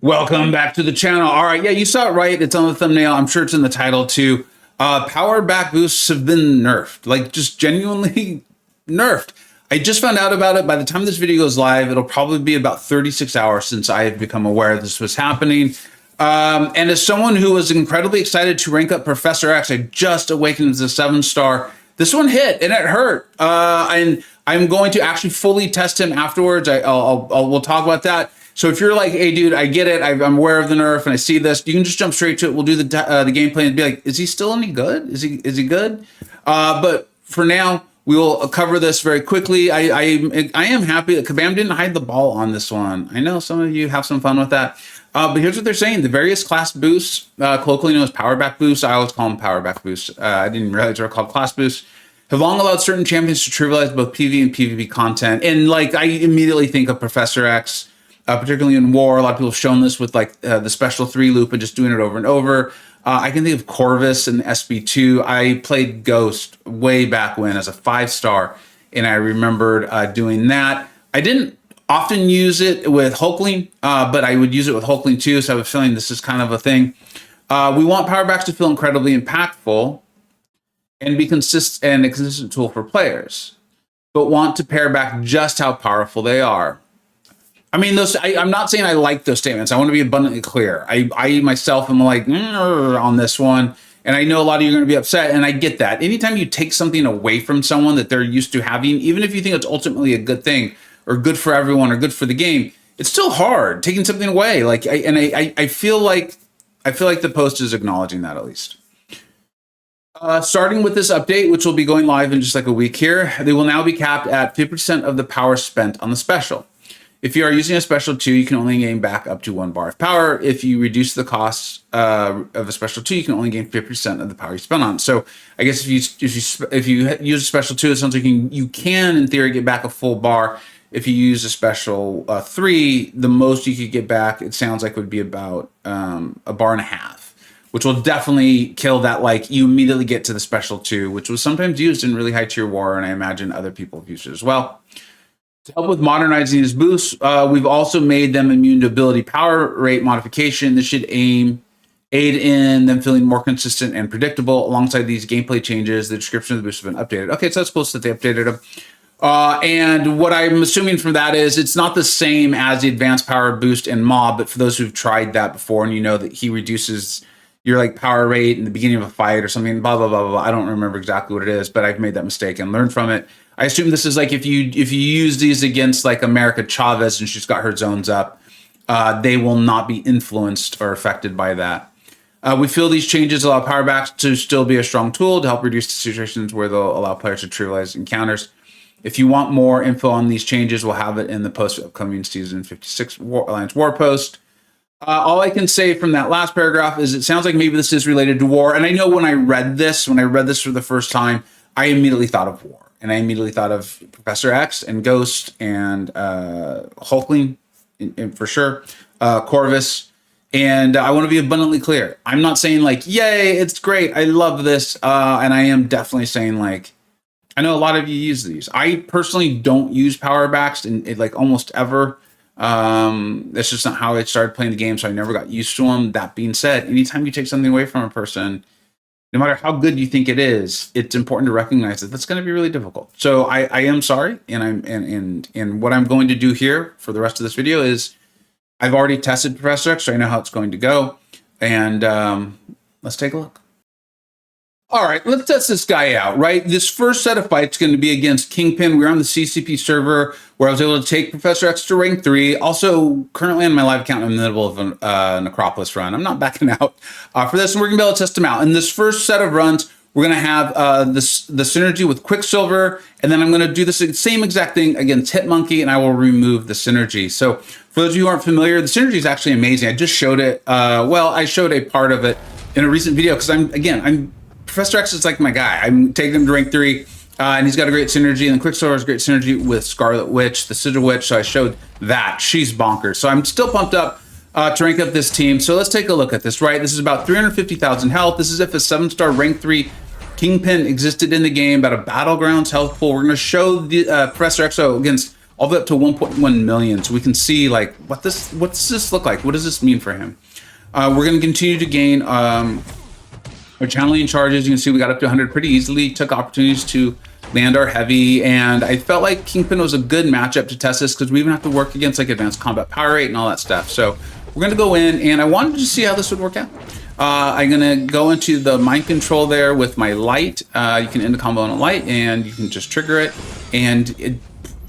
Welcome back to the channel. All right, yeah, you saw it right. It's on the thumbnail. I'm sure it's in the title too. Powerback boosts have been nerfed, like just genuinely nerfed. I just found out about it. By the time this video goes live, it'll probably be about 36 hours since I have become aware this was happening. And as someone who was incredibly excited to rank up Professor X, I just awakened as a 7-star. This one hit and it hurt. And I'm going to actually fully test him afterwards. We'll talk about that. So if you're like, hey, dude, I get it. I'm aware of the nerf and I see this. You can just jump straight to it. We'll do the gameplay and be like, is he still any good? Is he good? But for now, we will cover this very quickly. I am happy that Kabam didn't hide the ball on this one. I know some of you have some fun with that. But here's what they're saying. The various class boosts, colloquially known as Powerback boosts, I always call them Powerback boosts. I didn't realize they were called class boosts, have long allowed certain champions to trivialize both PvE and PvP content. And like, I immediately think of Professor X, particularly in War. A lot of people have shown this with like the special 3 loop and just doing it over and over. I can think of Corvus and SB2. I played Ghost way back when as a 5-star, and I remembered doing that. I didn't often use it with Hulkling, but I would use it with Hulkling too, so I have a feeling this is kind of a thing. We want Powerbacks to feel incredibly impactful and be a consistent tool for players, but want to pare back just how powerful they are. I mean, I'm not saying I like those statements. I want to be abundantly clear. I myself am like on this one, and I know a lot of you are going to be upset, and I get that. Anytime you take something away from someone that they're used to having, even if you think it's ultimately a good thing or good for everyone or good for the game, it's still hard taking something away. Like, I feel like the post is acknowledging that at least. Starting with this update, which will be going live in just like a week here, they will now be capped at 50% of the power spent on the special. If you are using a special 2, you can only gain back up to 1 bar of power. If you reduce the cost of a special 2, you can only gain 50% of the power you spent on. So I guess if you use a special 2, it sounds like you can in theory get back a full bar. If you use a special 3, the most you could get back, it sounds like, would be about 1.5 bars, which will definitely kill that. Like, you immediately get to the special 2, which was sometimes used in really high tier War, and I imagine other people have used it as well. To help with modernizing these boosts, we've also made them immune to ability power rate modification. This should aid in them feeling more consistent and predictable. Alongside these gameplay changes, the description of the boost has been updated. Okay, so that's close that they updated them. And what I'm assuming from that is it's not the same as the advanced power boost in Mob, but for those who've tried that before and you know that he reduces your like power rate in the beginning of a fight or something, blah, blah, blah, blah. I don't remember exactly what it is, but I've made that mistake and learned from it. I assume this is like if you use these against like America Chavez and she's got her zones up, they will not be influenced or affected by that. We feel these changes allow Powerbacks to still be a strong tool to help reduce the situations where they'll allow players to trivialize encounters. If you want more info on these changes, we'll have it in the post upcoming season 56 Alliance War post. All I can say from that last paragraph is it sounds like maybe this is related to War. And I know when I read this for the first time, I immediately thought of War. And I immediately thought of Professor X and Ghost and Hulkling for sure, Corvus. And I want to be abundantly clear. I'm not saying like, yay, it's great, I love this. And I am definitely saying like, I know a lot of you use these. I personally don't use Powerbacks in like almost ever. That's just not how I started playing the game, so I never got used to them. That being said, anytime you take something away from a person, no matter how good you think it is, it's important to recognize that that's going to be really difficult. So I am sorry, and what I'm going to do here for the rest of this video is I've already tested Professor X, so I know how it's going to go, and let's take a look. All right, let's test this guy out, right? This first set of fights is going to be against Kingpin. We're on the CCP server where I was able to take Professor X to rank 3. Also, currently on my live account, I'm in the middle of a Necropolis run. I'm not backing out for this, and we're going to be able to test him out. In this first set of runs, we're going to have the synergy with Quicksilver, and then I'm going to do the same exact thing against Hitmonkey, and I will remove the synergy. So for those of you who aren't familiar, the synergy is actually amazing. I just showed it. Well, I showed a part of it in a recent video because Professor X is like my guy. I'm taking him to rank 3, and he's got a great synergy, and Quicksilver has great synergy with Scarlet Witch, the Sigil Witch, so I showed that. She's bonkers. So I'm still pumped up to rank up this team. So let's take a look at this, right? This is about 350,000 health. This is if a 7-star rank 3 Kingpin existed in the game, about a Battlegrounds health pool. We're going to show the Professor X against all the way up to 1.1 million. So we can see like what's this look like? What does this mean for him? We're going to continue to gain our channeling charges. You can see we got up to 100 pretty easily. Took opportunities to land our heavy, and I felt like Kingpin was a good matchup to test this because we even have to work against like advanced combat power rate and all that stuff. So we're going to go in, and I wanted to see how this would work out. I'm going to go into the mind control there with my light. You can end a combo on a light, and you can just trigger it. And it,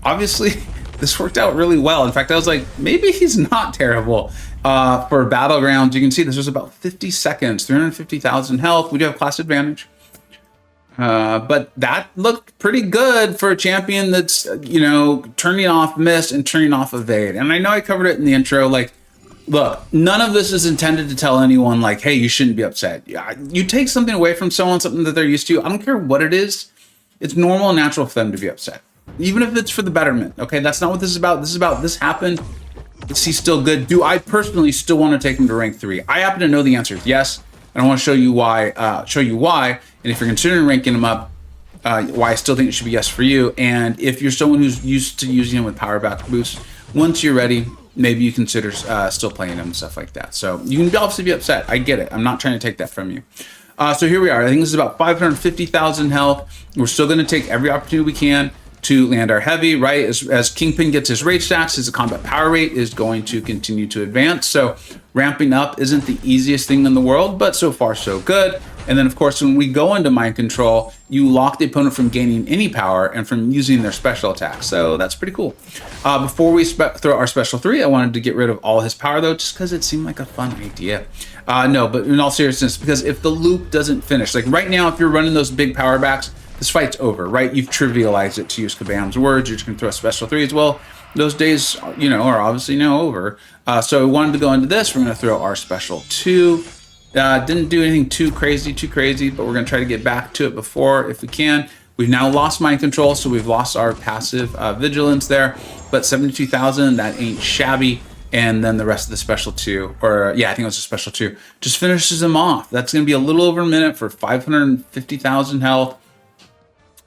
obviously, this worked out really well. In fact, I was like, maybe he's not terrible for battlegrounds. You can see this was about 50 seconds, 350,000 health. We do have class advantage. But that looked pretty good for a champion that's, you know, turning off miss and turning off evade. And I know I covered it in the intro, like, look, none of this is intended to tell anyone like, hey, you shouldn't be upset. You take something away from someone, something that they're used to, I don't care what it is, it's normal and natural for them to be upset. Even if it's for the betterment, okay? That's not what this is about. This is about this happened. Is he still good? Do I personally still want to take him to rank 3? I happen to know the answer is yes. And I want to show you why. And if you're considering ranking him up, why I still think it should be yes for you. And if you're someone who's used to using him with Powerback boosts, once you're ready, maybe you consider still playing him and stuff like that. So you can obviously be upset. I get it. I'm not trying to take that from you. So here we are. I think this is about 550,000 health. We're still going to take every opportunity we can to land our heavy, right? As Kingpin gets his rage stacks, his combat power rate is going to continue to advance. So ramping up isn't the easiest thing in the world, but so far so good. And then of course, when we go into mind control, you lock the opponent from gaining any power and from using their special attacks. So that's pretty cool. Before we throw our special 3, I wanted to get rid of all his power though, just because it seemed like a fun idea. No, but in all seriousness, because if the loop doesn't finish, like right now, if you're running those big power backs, this fight's over, right? You've trivialized it, to use Kabam's words. You're just gonna throw a special 3 as well. Those days, you know, are obviously now over. So we wanted to go into this. We're gonna throw our special 2. Didn't do anything too crazy, but we're gonna try to get back to it before, if we can. We've now lost mind control, so we've lost our passive vigilance there, but 72,000, that ain't shabby. And then the rest of the special 2, or yeah, I think it was a special 2, just finishes him off. That's gonna be a little over a minute for 550,000 health.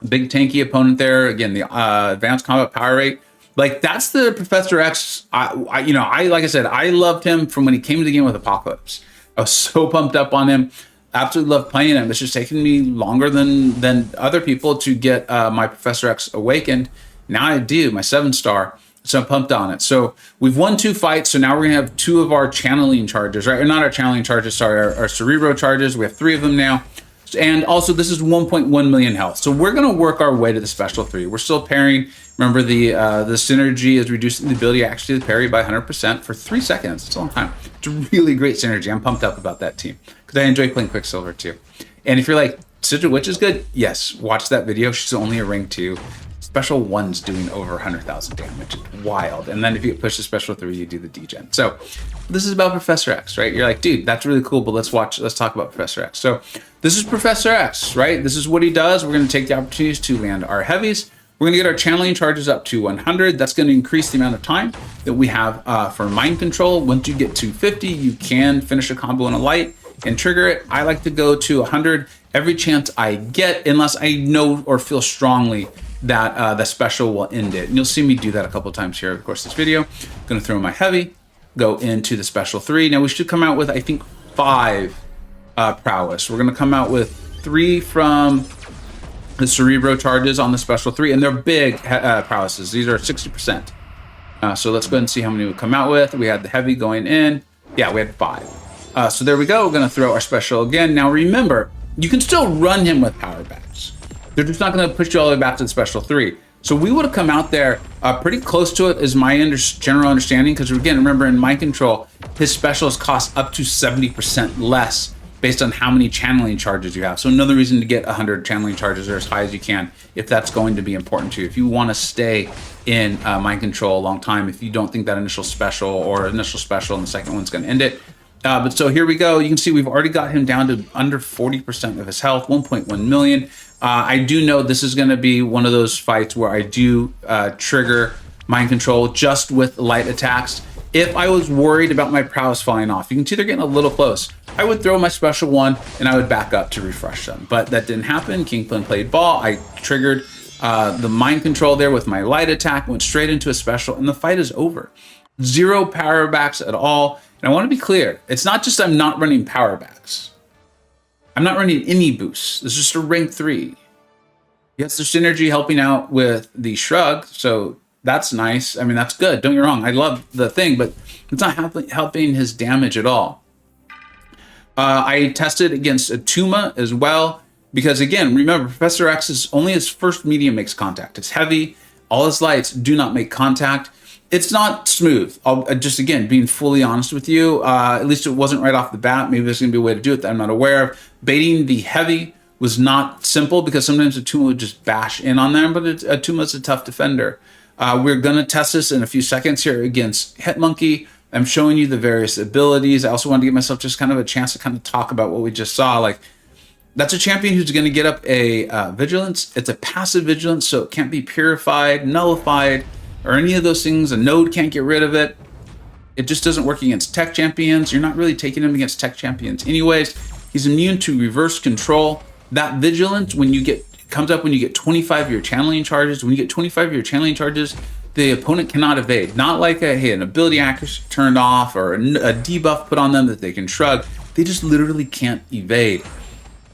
Big tanky opponent there. Again, the advanced combat power rate. Like that's the Professor X. Like I said, I loved him from when he came to the game with Apocalypse. I was so pumped up on him. Absolutely love playing him. It's just taking me longer than other people to get my Professor X awakened. Now I do, my 7-star. So I'm pumped on it. So we've won 2 fights. So now we're gonna have 2 of our channeling charges, right? Or not our channeling charges, sorry, our Cerebro charges. We have 3 of them now. And also this is 1.1 million health. So we're gonna work our way to the special 3. We're still pairing. Remember the synergy is reducing the ability actually to parry by 100% for 3 seconds. It's a long time. It's a really great synergy. I'm pumped up about that team because I enjoy playing Quicksilver too. And if you're like, Sigil Witch is good, yes, watch that video. She's only a rank 2. Special 1's doing over 100,000 damage. Wild. And then if you push the special 3, you do the degen. So this is about Professor X, right? You're like, dude, that's really cool, but let's talk about Professor X. So this is Professor X, right? This is what he does. We're going to take the opportunities to land our heavies. We're going to get our channeling charges up to 100. That's going to increase the amount of time that we have for mind control. Once you get to 50, you can finish a combo in a light and trigger it. I like to go to 100 every chance I get, unless I know or feel strongly that the special will end it. And you'll see me do that a couple times here, of course, this video. I'm going to throw my heavy, go into the special 3. Now we should come out with, I think, 5 prowess. We're going to come out with 3 from the Cerebro charges on the special 3, and they're big prowesses. These are 60%. So let's go ahead and see how many we come out with. We had the heavy going in. Yeah, we had 5. So there we go. We're going to throw our special again. Now remember, you can still run him with Powerbacks. They're just not going to push you all the way back to the special 3. So we would have come out there pretty close to it, is my general understanding. Because again, remember in mind control, his specials cost up to 70% less based on how many channeling charges you have. So another reason to get 100 channeling charges or as high as you can, if that's going to be important to you. If you want to stay in mind control a long time, if you don't think that initial special and the second one's going to end it. But so here we go. You can see we've already got him down to under 40% of his health, 1.1 million. I do know this is going to be one of those fights where I do trigger mind control just with light attacks. If I was worried about my prowess falling off, you can see they're getting a little close. I would throw my special 1 and I would back up to refresh them. But that didn't happen. Kingpin played ball. I triggered the mind control there with my light attack, went straight into a special, and the fight is over. 0 power backs at all. And I want to be clear, it's not just I'm not running power backs. I'm not running any boosts. This is just a rank 3. Yes, there's synergy helping out with the shrug, so that's nice. I mean, that's good. Don't get me wrong. I love the thing, but it's not helping his damage at all. I tested against Atuma as well, because again, remember, Professor X is only his first medium makes contact. It's heavy. All his lights do not make contact. It's not smooth. I'll just, again, being fully honest with you, at least it wasn't right off the bat. Maybe there's going to be a way to do it that I'm not aware of. Baiting the heavy was not simple because sometimes Atuma would just bash in on them, but Atuma's a tough defender. We're going to test this in a few seconds here against HeatMonkey. I'm showing you the various abilities. I also want to give myself just kind of a chance to kind of talk about what we just saw. Like, that's a champion who's going to get up a vigilance. It's a passive vigilance, so it can't be purified, nullified, or any of those things. A node can't get rid of it. It just doesn't work against tech champions. You're not really taking him against tech champions anyways. He's immune to reverse control. That vigilance, when you get, comes up when you get 25 of your channeling charges. When you get 25 of your channeling charges, the opponent cannot evade. Not like an ability accuracy turned off or a debuff put on them that they can shrug. They just literally can't evade.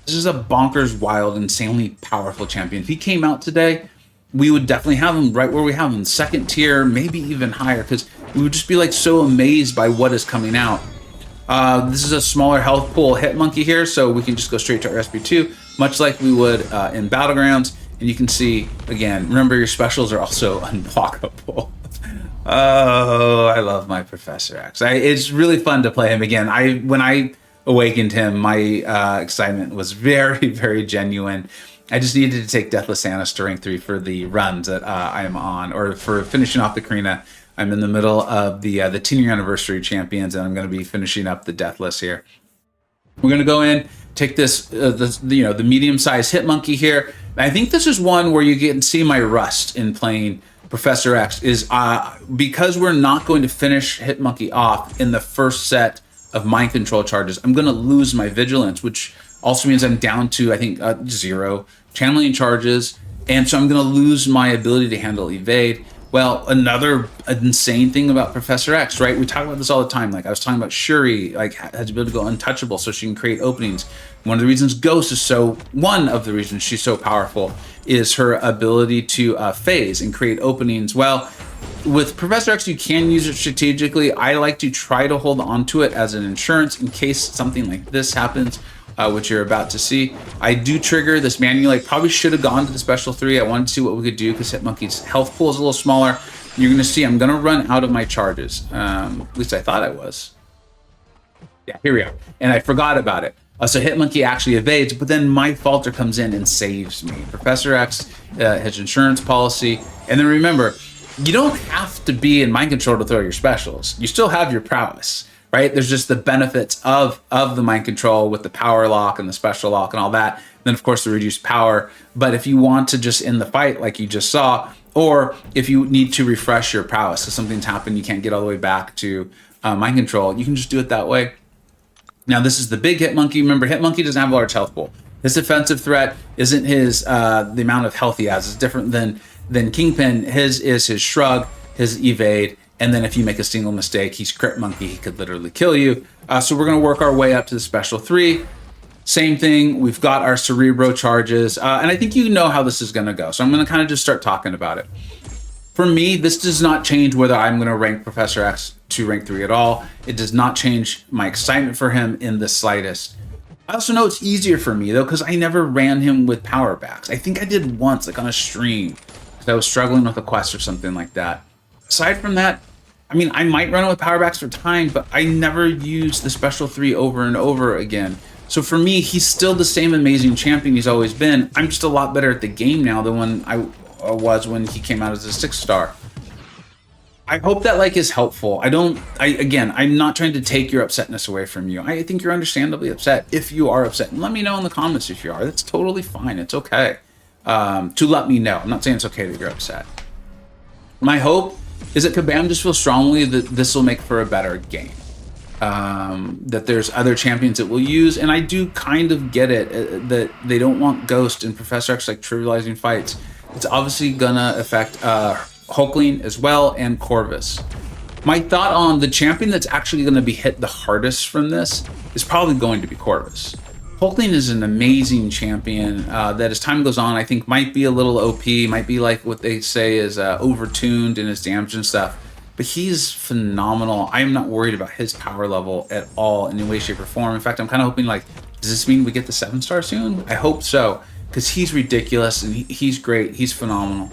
This is a bonkers, wild, insanely powerful champion. If he came out today, we would definitely have him right where we have him, second tier, maybe even higher, because we would just be like so amazed by what is coming out. This is a smaller health pool HeatMonkey here, so we can just go straight to our SP2, much like we would in Battlegrounds. And you can see, again, remember your specials are also unblockable. Oh, I love my Professor X. It's really fun to play him again. When I awakened him, my excitement was very, very genuine. I just needed to take Deathless Samus to rank 3 for the runs that I am on, or for finishing off the Karina. I'm in the middle of the 10-year anniversary champions, and I'm going to be finishing up the Deathless here. We're going to go in, take this, the medium-sized HeatMonkey here. I think this is one where you can see my rust in playing Professor X is because we're not going to finish HeatMonkey off in the first set of mind control charges. I'm going to lose my vigilance, which also means I'm down to, I think, 0 channeling charges. And so I'm going to lose my ability to handle evade. Well, another insane thing about Professor X, right? We talk about this all the time. Like I was talking about Shuri, like has the ability to go untouchable so she can create openings. One of the reasons Ghost is one of the reasons she's so powerful is her ability to phase and create openings. Well, with Professor X, you can use it strategically. I like to try to hold on to it as an insurance in case something like this happens, which you're about to see. I do trigger this manually. I probably should have gone to the special 3. I wanted to see what we could do because HeatMonkey's health pool is a little smaller. You're going to see I'm going to run out of my charges. At least I thought I was. Yeah, here we are. And I forgot about it. So HeatMonkey actually evades, but then my falter comes in and saves me. Professor X has insurance policy. And then remember, you don't have to be in mind control to throw your specials. You still have your prowess, right? There's just the benefits of the mind control with the power lock and the special lock and all that. Then of course the reduced power. But if you want to just end the fight like you just saw, or if you need to refresh your prowess because something's happened, you can't get all the way back to mind control, you can just do it that way. Now this is the big HeatMonkey. Remember, HeatMonkey doesn't have a large health pool. His defensive threat isn't his the amount of health he has. It's different than Kingpin. His is his shrug, his evade, and then if you make a single mistake, he's Crit Monkey. He could literally kill you. So we're going to work our way up to the special 3. Same thing. We've got our Cerebro charges, and I think you know how this is going to go. So I'm going to kind of just start talking about it. For me, this does not change whether I'm going to rank Professor X to rank 3 at all. It does not change my excitement for him in the slightest. I also know it's easier for me though because I never ran him with power backs. I think I did once, like on a stream, because I was struggling with a quest or something like that. Aside from that, I mean, I might run it with power backs for time, but I never use the special 3 over and over again. So for me, he's still the same amazing champion he's always been. I'm just a lot better at the game now than when I was when he came out as a 6-star. I hope that like is helpful. Again, I'm not trying to take your upsetness away from you. I think you're understandably upset if you are upset. And let me know in the comments if you are. That's totally fine. It's okay to let me know. I'm not saying it's okay that you're upset. My hope is that Kabam just feels strongly that this will make for a better game. That there's other champions that will use, and I do kind of get it that they don't want Ghost and Professor X like trivializing fights. It's obviously gonna affect Hulkling as well, and Corvus. My thought on the champion that's actually going to be hit the hardest from this is probably going to be Corvus. Hulkling is an amazing champion that as time goes on, I think might be a little OP, might be like what they say is overtuned in his damage and stuff. But he's phenomenal. I am not worried about his power level at all in any way, shape, or form. In fact, I'm kind of hoping, like, does this mean we get the 7-star soon? I hope so, because he's ridiculous and he's great. He's phenomenal.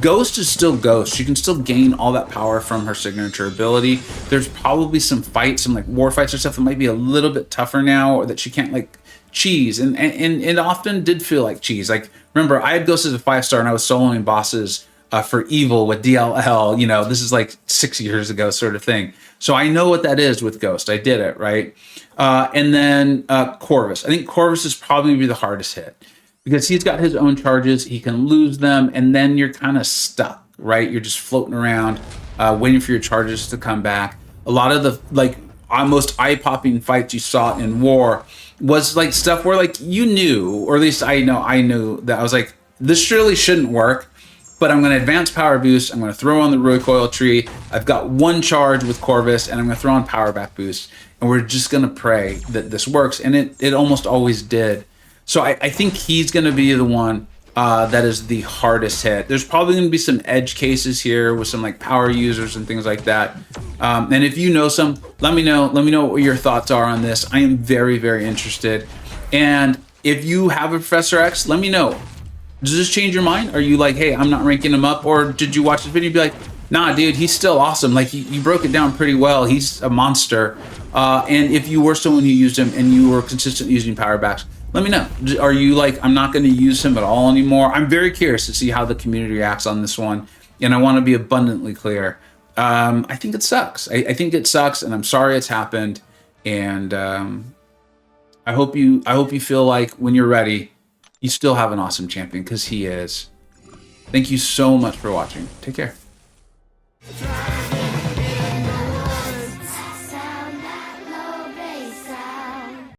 Ghost is still Ghost. She can still gain all that power from her signature ability. There's probably some fights, some like war fights or stuff that might be a little bit tougher now, or that she can't like cheese. And it often did feel like cheese. Like, remember, I had Ghost as a 5-star and I was soloing bosses for Evil with DLL. You know, this is like 6 years ago sort of thing. So I know what that is with Ghost. I did it, right? And then Corvus. I think Corvus is probably going to be the hardest hit, because he's got his own charges, he can lose them, and then you're kind of stuck, right? You're just floating around, waiting for your charges to come back. A lot of the like most eye-popping fights you saw in War was like stuff where like you knew, or at least I knew that I was like, this surely shouldn't work, but I'm going to advance power boost, I'm going to throw on the recoil tree, I've got one charge with Corvus, and I'm going to throw on Powerback boost, and we're just going to pray that this works, and it almost always did. So I think he's going to be the one that is the hardest hit. There's probably going to be some edge cases here with some like power users and things like that. And if you know some, let me know. Let me know what your thoughts are on this. I am very, very interested. And if you have a Professor X, let me know. Does this change your mind? Are you like, hey, I'm not ranking him up? Or did you watch this video and be like, nah, dude, he's still awesome. Like, you broke it down pretty well. He's a monster. And if you were someone who used him and you were consistent using Powerbacks, let me know. Are you like, I'm not going to use him at all anymore? I'm very curious to see how the community reacts on this one. And I want to be abundantly clear. I think it sucks. I think it sucks, and I'm sorry it's happened. And I hope you feel like when you're ready, you still have an awesome champion, because he is. Thank you so much for watching. Take care.